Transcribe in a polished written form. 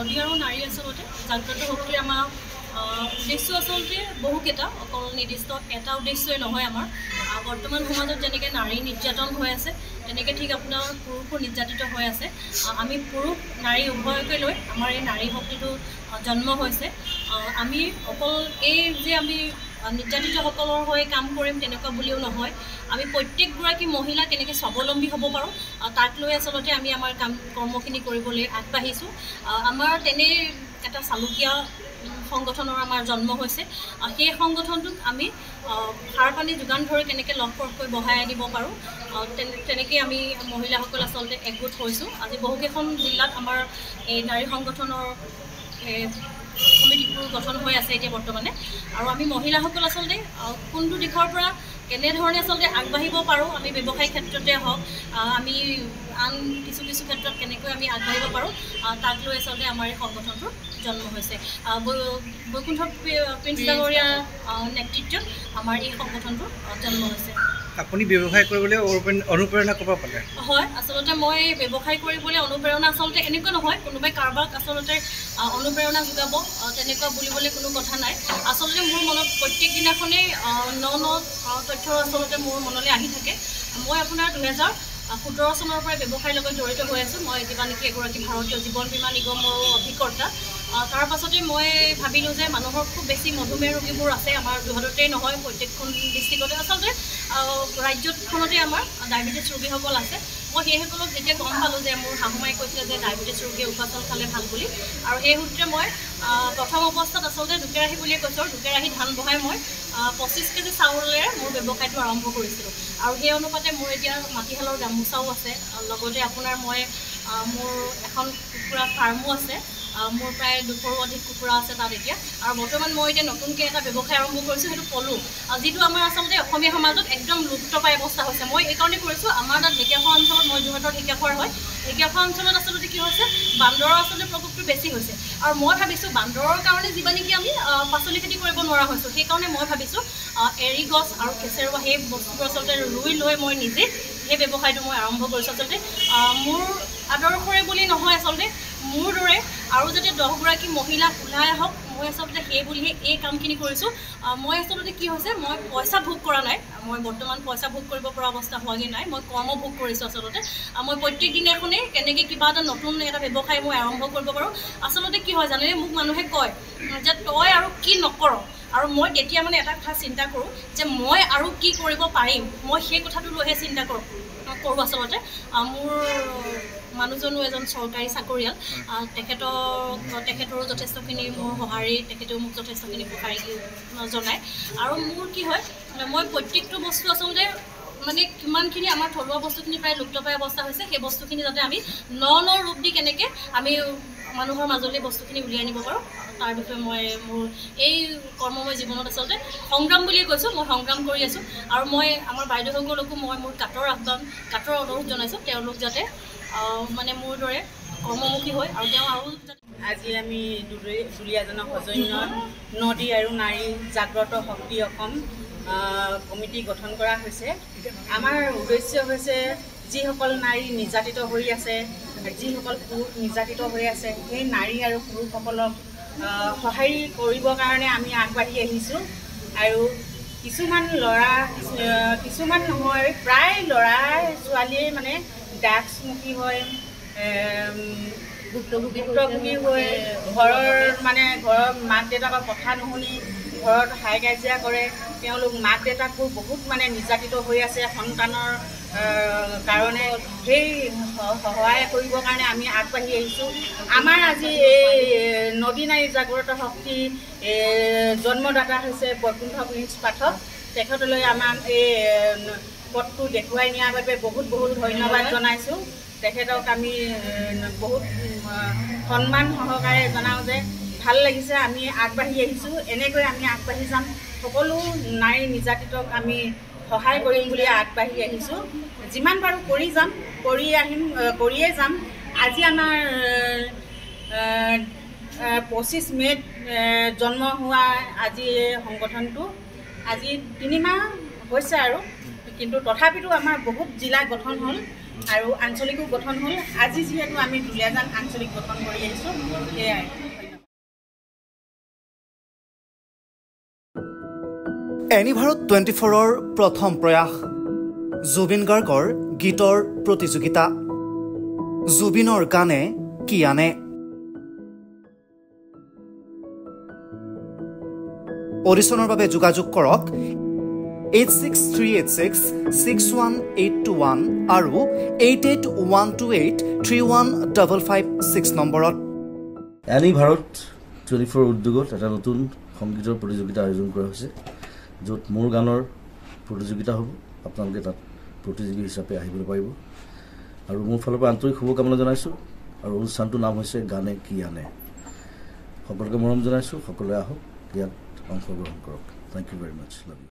নদী আৰু নাৰী আচলতে জাগ্ৰত শক্তিৰ আমাৰ উদ্দেশ্য আচলতে বহুকেইটা, অকল নিৰ্দিষ্ট এটা উদ্দেশ্যই নহয়। আমাৰ বৰ্তমান সমাজত যেনেকৈ নাৰী নিৰ্যাতন হৈ আছে, তেনেকৈ ঠিক আপোনাৰ পুৰুষো নিৰ্যাতিত হৈ আছে। আমি পুৰুষ নাৰী উভয়কে লৈ আমাৰ এই নাৰী শক্তিটো জন্ম হৈছে। আমি অকল এই যে আমি নিৰ্যাতিতসকলৰ হৈ কাম কৰিম তেনেকুৱা বুলিও নহয়, আমি প্ৰত্যেকগৰাকী মহিলা কেনেকৈ স্বাৱলম্বী হ'ব পাৰোঁ তাক লৈ আচলতে আমি আমাৰ কৰ্মখিনি কৰিবলৈ আগবাঢ়িছোঁ। আমাৰ তেনে এটা চালুকীয়া সংগঠনৰ আমাৰ জন্ম হৈছে। সেই সংগঠনটোক আমি সাৰ পানী যোগান ধৰি কেনেকৈ লহপহকৈ বঢ়াই আনিব পাৰোঁ তেনেকৈ আমি মহিলাসকল আচলতে একগোট হৈছোঁ। আজি বহুকেইখন জিলাত আমাৰ এই নাৰী সংগঠনৰ কমিটিবোৰ গঠন হৈ আছে এতিয়া বৰ্তমানে। আৰু আমি মহিলাসকল আচলতে কোনটো দিশৰ পৰা কেনেধৰণে আচলতে আগবাঢ়িব পাৰোঁ, আমি ব্যৱসায়িক ক্ষেত্ৰতে হওক, আমি আন কিছু ক্ষেত্ৰত কেনেকৈ আমি আগবাঢ়িব পাৰোঁ তাক লৈ আচলতে আমাৰ এই সংগঠনটোৰ জন্ম হৈছে। বৈকুণ্ঠ প্ৰিন্স ডাঙৰীয়াৰ নেতৃত্বত আমাৰ এই সংগঠনটোৰ জন্ম হৈছে। আপুনি ব্যৱসায় কৰিবলৈ অনুপ্ৰেৰণা ক'ৰ পৰা পালে? হয়, আচলতে মই ব্যৱসায় কৰিবলৈ অনুপ্ৰেৰণা আচলতে এনেকুৱা নহয় কোনোবাই কাৰোবাক আচলতে অনুপ্ৰেৰণা যোগাব তেনেকুৱা বুলিবলৈ কোনো কথা নাই। আচলতে মোৰ মনত প্ৰত্যেক দিনাখনেই ন তথ্য আচলতে মোৰ মনলৈ আহি থাকে। মই আপোনাৰ 2017 চনৰ পৰা ব্যৱসায়ৰ লগত জড়িত হৈ আছোঁ। মই এতিয়া নেকি এগৰাকী ভাৰতীয় জীৱন বীমা নিগমৰ অভিকৰ্তা। তাৰ পাছতে মই ভাবিলোঁ যে মানুহৰ খুব বেছি মধুমেহ ৰোগীবোৰ আছে আমাৰ যোৰহাটতেই নহয়, প্ৰত্যেকখন ডিষ্ট্ৰিক্টতে আচলতে ৰাজ্যখনতে আমাৰ ডায়েবেটিছ ৰোগীসকল আছে। মই সেইসকলক যেতিয়া গম পালোঁ যে মোৰ শাহুমাই কৈছিলে যে ডায়েবেটিছ ৰোগীয়ে উশাহ চাউল খালে ভাল বুলি, আৰু সেই সূত্ৰে মই প্ৰথম অৱস্থাত আচলতে দুকেৰাহী বুলিয়ে কৈছোঁ, আৰু দুকেৰাহী ধান বহাই মই 25 কেজি চাউলেৰে মোৰ ব্যৱসায়টো আৰম্ভ কৰিছিলোঁ। আৰু সেই অনুপাতে মোৰ এতিয়া মাটিশালৰ গামোচাও আছে, লগতে আপোনাৰ মই মোৰ এখন কুকুৰা ফাৰ্মো আছে। মোৰ প্ৰায় 200ৰো অধিক কুকুৰা আছে তাত এতিয়া। আৰু বৰ্তমান মই এতিয়া নতুনকৈ এটা ব্যৱসায় আৰম্ভ কৰিছোঁ, সেইটো পলু, যিটো আমাৰ আচলতে অসমীয়া সমাজত একদম লুপ্তপ্ৰায় অৱস্থা হৈছে। মই এইকাৰণে কৰিছোঁ, আমাৰ তাত ঢেকীয়াখোৱা অঞ্চলত, মই যোৰহাটৰ ঢেকীয়াখোৱাৰ হয়, ঢেকীয়াখোৱা অঞ্চলত আচলতে কি হৈছে, বান্দৰৰ আচলতে প্ৰকোপটো বেছি হৈছে। আৰু মই ভাবিছোঁ বান্দৰৰ কাৰণে যিবা নেকি আমি পাচলি খেতি কৰিব নোৱাৰা হৈছোঁ, সেইকাৰণে মই ভাবিছোঁ এৰী গছ আৰু কেঁচেৰুৱা সেই বস্তুবোৰ আচলতে ৰুই লৈ মই নিজে সেই ব্যৱসায়টো মই আৰম্ভ কৰিছোঁ। আচলতে মোৰ আদৰ্শৰে বুলি নহয়, আচলতে মোৰ দৰে আৰু যাতে 10গৰাকী মহিলা ওলাই আহক, মই আচলতে সেই বুলিহে এই কামখিনি কৰিছোঁ। মই আচলতে কি হৈছে, মই পইচা ভোগ কৰা নাই, মই বৰ্তমান পইচা ভোগ কৰিব পৰা অৱস্থা হোৱাগৈ নাই, মই কৰ্ম ভোগ কৰিছোঁ। আচলতে মই প্ৰত্যেক দিনাখনেই কেনেকৈ কিবা এটা নতুন এটা ব্যৱসায় মই আৰম্ভ কৰিব পাৰোঁ। আচলতে কি হয় জানেনে, মোক মানুহে কয় যে তই আৰু কি নকৰ, আৰু মই তেতিয়া মানে এটা কথা চিন্তা কৰোঁ যে মই আৰু কি কৰিব পাৰিম, মই সেই কথাটো লৈহে চিন্তা কৰোঁ। আচলতে মোৰ মানুহজনো এজন চৰকাৰী চাকৰিয়াল, তেখেতৰো যথেষ্টখিনি মোৰ সঁহাৰি, তেখেতেও মোক যথেষ্টখিনি সঁহাৰি জনায়। আৰু মোৰ কি হয়, মই প্ৰত্যেকটো বস্তু আচলতে মানে কিমানখিনি আমাৰ থলুৱা বস্তুখিনি প্ৰায় লুপ্তপ্ৰায় অৱস্থা হৈছে, সেই বস্তুখিনি যাতে আমি ন ৰূপ দি কেনেকৈ আমি মানুহৰ মাজলৈ বস্তুখিনি উলিয়াই নিব পাৰোঁ তাৰ বিষয়ে মই মোৰ এই কৰ্মময় জীৱনত আচলতে সংগ্ৰাম বুলিয়ে কৈছোঁ, মই সংগ্ৰাম কৰি আছোঁ। আৰু মই আমাৰ বাইদেউসকলকো মই মোৰ কাটৰ অনুৰোধ জনাইছোঁ, তেওঁলোক যাতে মানে মোৰ দৰে কৰ্মমুখী হয় আৰু তেওঁ আৰু আজি আমি দুলীয়াজানৰ সৌজন্য নদী আৰু নাৰী জাগ্ৰত শক্তি অসম কমিটি গঠন কৰা হৈছে। আমাৰ উদ্দেশ্য হৈছে যিসকল নাৰী নিৰ্যাতিত হৈ আছে, যিসকল পুৰুষ নিৰ্যাতিত হৈ আছে, সেই নাৰী আৰু পুৰুষসকলক সহায় কৰিবৰ কাৰণে আমি আগবাঢ়ি আহিছোঁ। আৰু কিছুমান নহয়, প্ৰায় ল'ৰা ছোৱালীয়ে মানে ড্ৰাগছমুখী হয়, ভুক্তভোগী হৈ ঘৰৰ মাক দেউতাকৰ কথা নুশুনি ঘৰত হাই কাজিয়া কৰে। তেওঁলোক মাক দেউতাকবোৰ বহুত মানে নিৰ্যাতিত হৈ আছে সন্তানৰ কাৰণে। সেই সহায় কৰিবৰ কাৰণে আমি আগবাঢ়ি আহিছোঁ। আমাৰ আজি এই নদী নাৰী জাগ্ৰত শক্তি জন্মদাতা হৈছে বৈকুণ্ঠ প্ৰিন্স পাঠক। তেখেতলৈ আমাক এই পথটো দেখুৱাই নিয়াৰ বাবে বহুত ধন্যবাদ জনাইছোঁ। তেখেতক আমি বহুত সন্মান সহকাৰে জনাওঁ যে ভাল লাগিছে, আমি আগবাঢ়ি আহিছোঁ, এনেকৈ আমি আগবাঢ়ি যাম। সকলো নাৰী নিৰ্যাতিতক আমি সহায় কৰিম বুলি আগবাঢ়ি আহিছোঁ। যিমান পাৰোঁ কৰিয়ে যাম। আজি আমাৰ 25 মে'ত জন্ম হোৱা আজি সংগঠনটো আজি 3 মাহ হৈছে আৰু, কিন্তু তথাপিতো আমাৰ বহুত জিলা গঠন হ'ল। আৰু আঞ্চলিকো গঠন হ'ল আজি যিহেতু আমি দুলীয়াজান আঞ্চলিক গঠন কৰি আহিছোঁ সেয়াই এনি ভাৰত 24ৰ প্ৰথম প্ৰয়াস জুবিন গাৰ্গৰ গীতৰ প্ৰতিযোগিতা জুবিনৰ গানে কি আনে অডিশ্যনৰ বাবে যোগাযোগ কৰক 8638661821 আৰু 8812831556 নম্বৰত এনি ভাৰত 24 উদ্যোগত এটা নতুন সংগীতৰ প্ৰতিযোগিতা আয়োজন কৰা হৈছে য'ত মোৰ গানৰ প্ৰতিযোগিতা হ'ব আপোনালোকে তাত প্ৰতিযোগী হিচাপে আহিবলৈ পাৰিব আৰু মোৰ ফালৰ পৰা আন্তৰিক শুভকামনা জনাইছোঁ আৰু অনুষ্ঠানটোৰ নাম হৈছে গানে কি আনে সকলোকে মৰম জনাইছোঁ সকলোৱে আহক ইয়াত অংশগ্ৰহণ কৰক thank you very much love you